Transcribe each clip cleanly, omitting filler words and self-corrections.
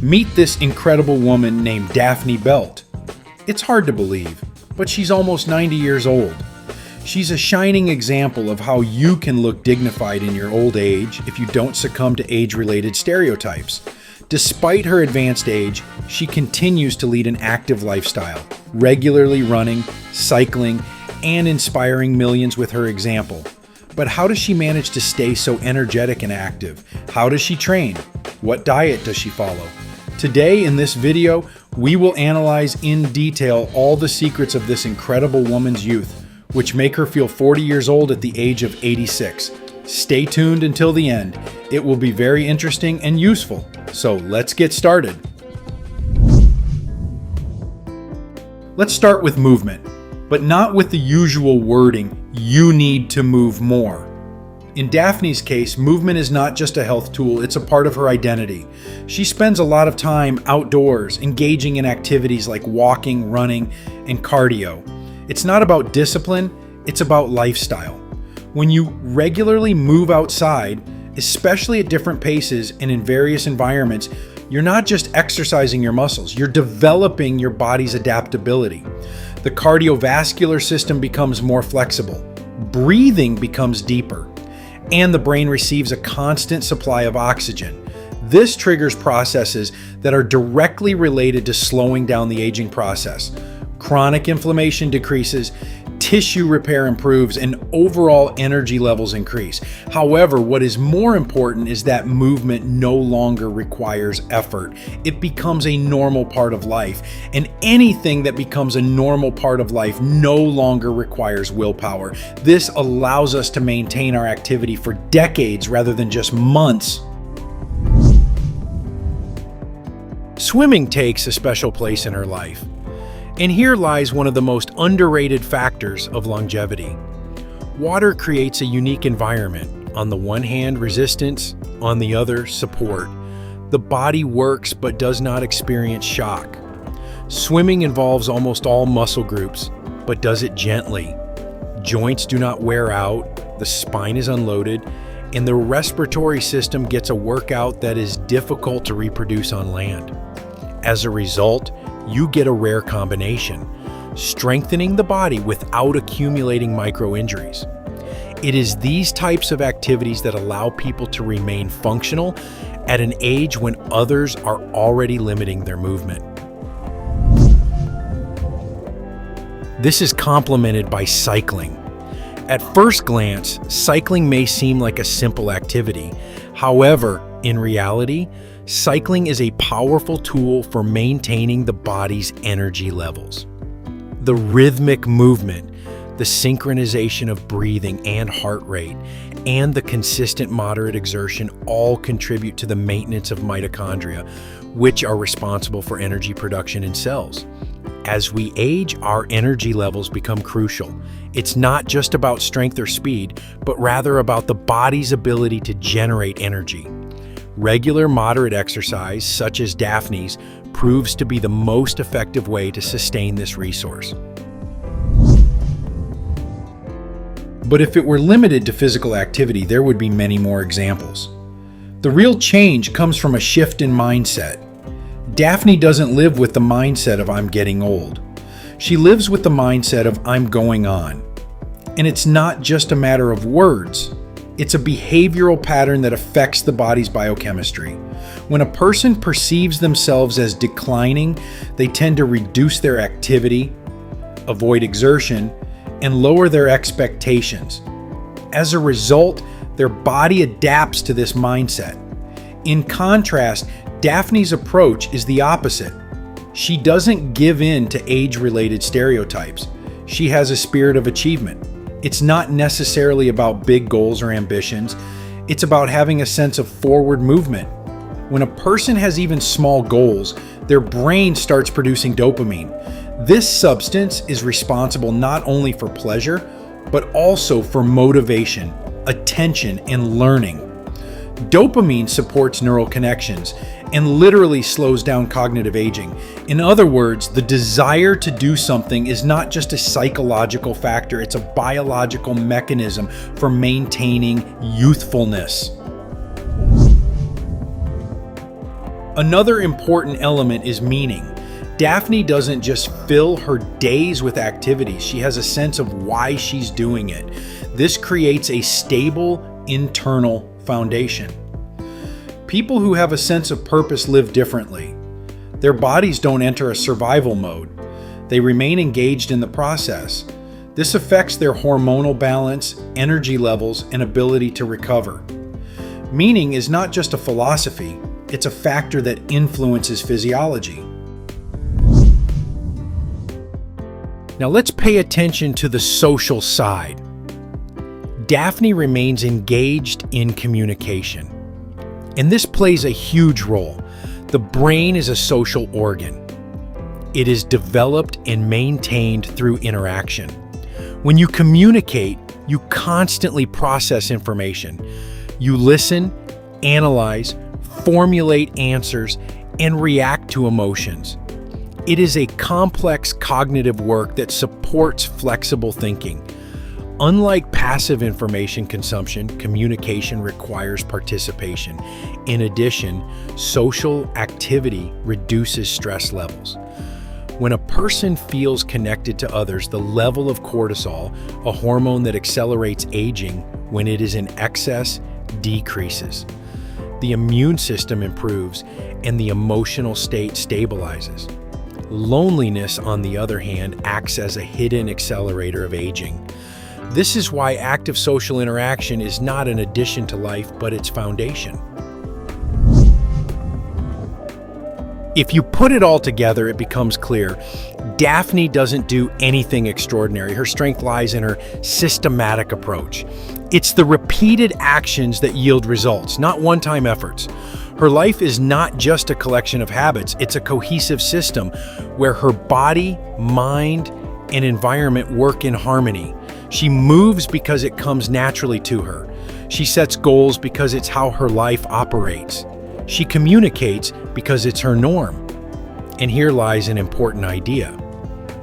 Meet this incredible woman named Daphne Belt. It's hard to believe, but she's almost 90 years old. She's a shining example of how you can look dignified in your old age if you don't succumb to age-related stereotypes. Despite her advanced age, she continues to lead an active lifestyle, regularly running, cycling, and inspiring millions with her example. But how does she manage to stay so energetic and active? How does she train? What diet does she follow? Today in this video, we will analyze in detail all the secrets of this incredible woman's youth, which make her feel 40 years old at the age of 86. Stay tuned until the end. It will be very interesting and useful. So let's get started. Let's start with movement, but not with the usual wording, you need to move more. In Daphne's case, movement is not just a health tool, it's a part of her identity. She spends a lot of time outdoors, engaging in activities like walking, running, and cardio. It's not about discipline, it's about lifestyle. When you regularly move outside, especially at different paces and in various environments, you're not just exercising your muscles, you're developing your body's adaptability. The cardiovascular system becomes more flexible, breathing becomes deeper, and the brain receives a constant supply of oxygen. This triggers processes that are directly related to slowing down the aging process. Chronic inflammation decreases, tissue repair improves, and overall energy levels increase. However, what is more important is that movement no longer requires effort. It becomes a normal part of life, and anything that becomes a normal part of life no longer requires willpower. This allows us to maintain our activity for decades rather than just months. Swimming takes a special place in her life. And here lies one of the most underrated factors of longevity. Water creates a unique environment. On the one hand, resistance, on the other, support. The body works but does not experience shock. Swimming involves almost all muscle groups, but does it gently. Joints do not wear out, the spine is unloaded, and the respiratory system gets a workout that is difficult to reproduce on land. As a result, you get a rare combination, strengthening the body without accumulating micro injuries. It is these types of activities that allow people to remain functional at an age when others are already limiting their movement. This is complemented by cycling. At first glance, cycling may seem like a simple activity. However, in reality, cycling is a powerful tool for maintaining the body's energy levels. The rhythmic movement, the synchronization of breathing and heart rate, and the consistent moderate exertion all contribute to the maintenance of mitochondria, which are responsible for energy production in cells. As we age, our energy levels become crucial. It's not just about strength or speed, but rather about the body's ability to generate energy. Regular moderate exercise, such as Daphne's, proves to be the most effective way to sustain this resource. But if it were limited to physical activity, there would be many more examples. The real change comes from a shift in mindset. Daphne doesn't live with the mindset of I'm getting old. She lives with the mindset of I'm going on. And it's not just a matter of words. It's a behavioral pattern that affects the body's biochemistry. When a person perceives themselves as declining, they tend to reduce their activity, avoid exertion, and lower their expectations. As a result, their body adapts to this mindset. In contrast, Daphne's approach is the opposite. She doesn't give in to age-related stereotypes. She has a spirit of achievement. It's not necessarily about big goals or ambitions. It's about having a sense of forward movement. When a person has even small goals, their brain starts producing dopamine. This substance is responsible not only for pleasure, but also for motivation, attention, and learning. Dopamine supports neural connections and literally slows down cognitive aging. In other words, the desire to do something is not just a psychological factor, it's a biological mechanism for maintaining youthfulness. Another important element is meaning. Daphne doesn't just fill her days with activities, she has a sense of why she's doing it. This creates a stable internal foundation. People who have a sense of purpose live differently. Their bodies don't enter a survival mode. They remain engaged in the process. This affects their hormonal balance, energy levels, and ability to recover. Meaning is not just a philosophy, it's a factor that influences physiology. Now let's pay attention to the social side. Daphne remains engaged in communication, and this plays a huge role. The brain is a social organ. It is developed and maintained through interaction. When you communicate, you constantly process information. You listen, analyze, formulate answers, and react to emotions. It is a complex cognitive work that supports flexible thinking. Unlike passive information consumption, communication requires participation. In addition, social activity reduces stress levels. When a person feels connected to others, the level of cortisol, a hormone that accelerates aging, when it is in excess, decreases. The immune system improves and the emotional state stabilizes. Loneliness, on the other hand, acts as a hidden accelerator of aging. This is why active social interaction is not an addition to life, but its foundation. If you put it all together, it becomes clear. Daphne doesn't do anything extraordinary. Her strength lies in her systematic approach. It's the repeated actions that yield results, not one-time efforts. Her life is not just a collection of habits, it's a cohesive system where her body, mind, and environment work in harmony. She moves because it comes naturally to her. She sets goals because it's how her life operates. She communicates because it's her norm. And here lies an important idea.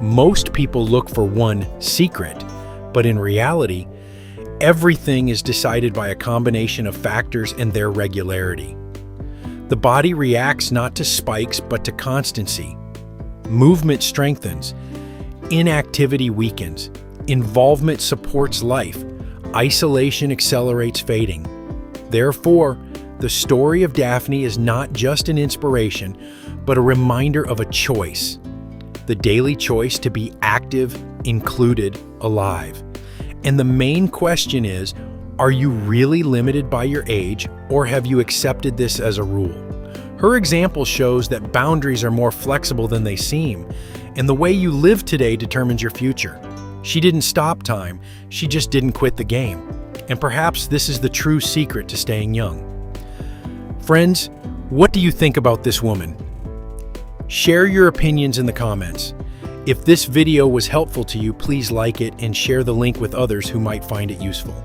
Most people look for one secret, but in reality, everything is decided by a combination of factors and their regularity. The body reacts not to spikes, but to constancy. Movement strengthens. Inactivity weakens. Involvement supports life. Isolation accelerates fading. Therefore, the story of Daphne is not just an inspiration, but a reminder of a choice. The daily choice to be active, included, alive. And the main question is, are you really limited by your age, or have you accepted this as a rule? Her example shows that boundaries are more flexible than they seem, and the way you live today determines your future. She didn't stop time, she just didn't quit the game. And perhaps this is the true secret to staying young. Friends, what do you think about this woman? Share your opinions in the comments. If this video was helpful to you, please like it and share the link with others who might find it useful.